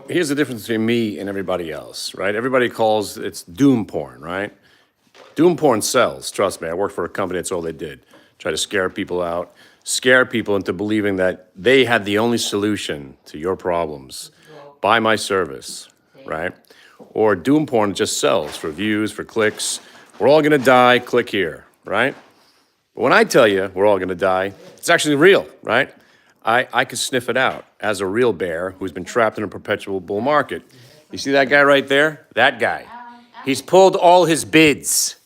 Here's the difference between me and everybody else, right? Everybody calls it's doom porn, right? Doom porn sells. Trust me, I worked for a company, that's all they did. Try to scare people out, scare people into believing that they had the only solution to your problems. Buy my service, right? Or doom porn just sells for views, for clicks. We're all gonna die, click here, right? But when I tell you we're all gonna die, it's actually real, right? I could sniff it out as a real bear who's been trapped in a perpetual bull market. You see that guy right there? That guy. He's pulled all his bids.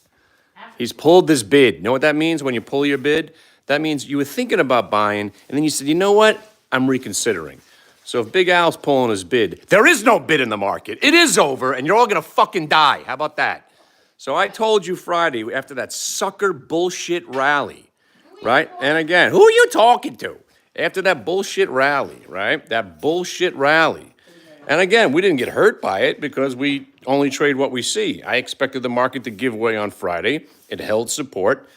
He's pulled this bid. You know what that means when you pull your bid? That means you were thinking about buying, and then you said, you know what? I'm reconsidering. So if Big Al's pulling his bid, there is no bid in the market. It is over, and you're all gonna fucking die. How about that? So I told you Friday, after that sucker bullshit rally, right? And again, who are you talking to? After that bullshit rally, right? That bullshit rally. And again, we didn't get hurt by it because we only trade what we see. I expected the market to give way on Friday. It held support.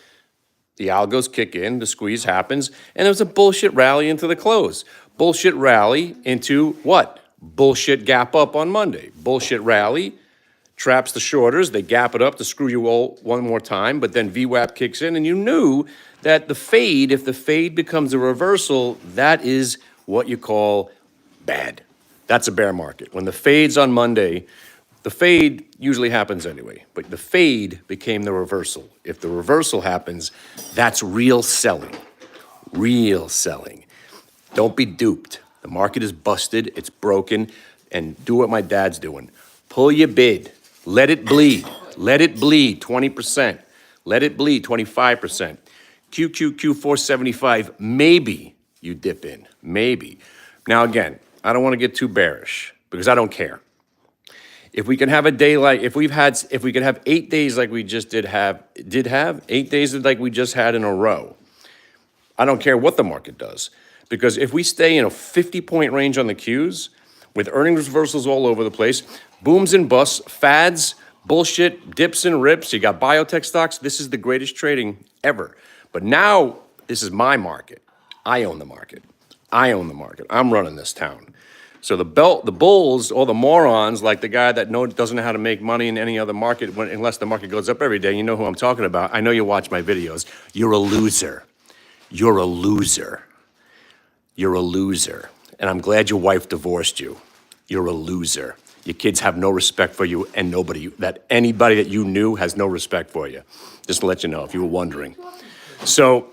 The algos kick in, the squeeze happens, and it was a bullshit rally into the close. Bullshit rally into what? Bullshit gap up on Monday. Bullshit rally traps the shorters. They gap it up to screw you all one more time, but then VWAP kicks in, and you knew that the fade, if the fade becomes a reversal, that is what you call bad. That's a bear market. When the fade's on Monday, the fade usually happens anyway, but the fade became the reversal. If the reversal happens, that's real selling. Real selling. Don't be duped. The market is busted, it's broken, and do what my dad's doing. Pull your bid. Let it bleed. Let it bleed 20%. Let it bleed 25%. QQQ 475, maybe you dip in, maybe. Now again, I don't want to get too bearish because I don't care. If we can have a day like, if we could have 8 days like we just did have 8 days like we just had in a row, I don't care what the market does. Because if we stay in a 50-point range on the Qs, with earnings reversals all over the place, booms and busts, fads, bullshit, dips and rips, you got biotech stocks, this is the greatest trading ever. But now, this is my market. I own the market. I own the market. I'm running this town. So the bulls, all the morons, like the guy that doesn't know how to make money in any other market unless the market goes up every day, you know who I'm talking about. I know you watch my videos. You're a loser. You're a loser. You're a loser. And I'm glad your wife divorced you. You're a loser. Your kids have no respect for you, and anybody that you knew has no respect for you. Just to let you know, if you were wondering. So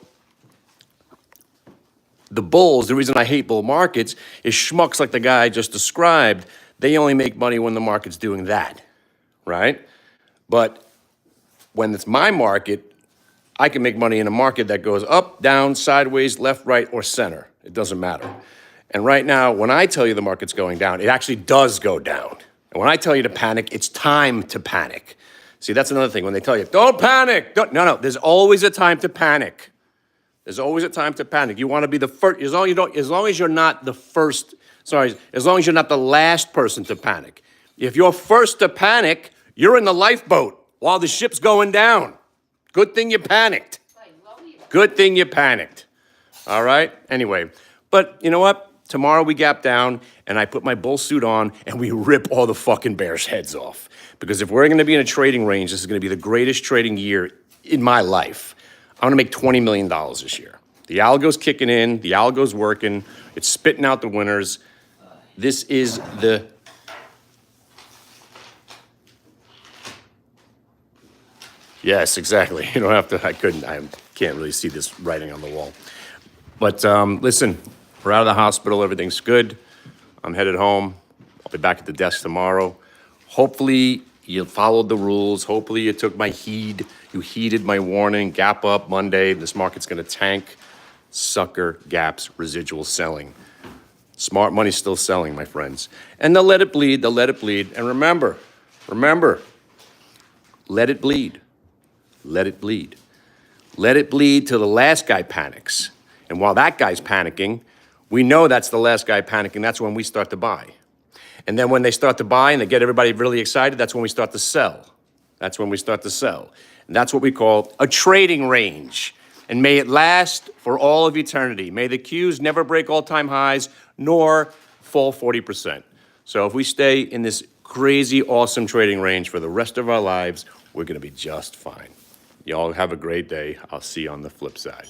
the bulls, the reason I hate bull markets is schmucks like the guy I just described, they only make money when the market's doing that, right? But when it's my market, I can make money in a market that goes up, down, sideways, left, right, or center. It doesn't matter. And right now, when I tell you the market's going down, it actually does go down. And when I tell you to panic, it's time to panic. See, that's another thing. When they tell you, don't panic. No, there's always a time to panic. There's always a time to panic. You want to be the first, as long as you're not the first, as long as you're not the last person to panic. If you're first to panic, you're in the lifeboat while the ship's going down. Good thing you panicked. Good thing you panicked. All right? Anyway, but you know what? Tomorrow we gap down, and I put my bull suit on, and we rip all the fucking bears' heads off. Because if we're going to be in a trading range, this is going to be the greatest trading year in my life. I'm going to make $20 million this year. The algo's kicking in. The algo's working. It's spitting out the winners. This is the... Yes, exactly. You don't have to... I can't really see this writing on the wall. But listen, we're out of the hospital. Everything's good. I'm headed home. I'll be back at the desk tomorrow. Hopefully, you followed the rules. Hopefully, you took my heed. You heeded my warning. Gap up Monday. This market's going to tank. Sucker gaps, residual selling. Smart money's still selling, my friends. And they'll let it bleed. They'll let it bleed. And remember, let it bleed. Let it bleed. Let it bleed till the last guy panics. And while that guy's panicking, we know that's the last guy panicking. That's when we start to buy. And then when they start to buy and they get everybody really excited, that's when we start to sell. That's when we start to sell. And that's what we call a trading range. And may it last for all of eternity. May the Qs never break all-time highs, nor fall 40%. So if we stay in this crazy, awesome trading range for the rest of our lives, we're gonna be just fine. Y'all have a great day. I'll see you on the flip side.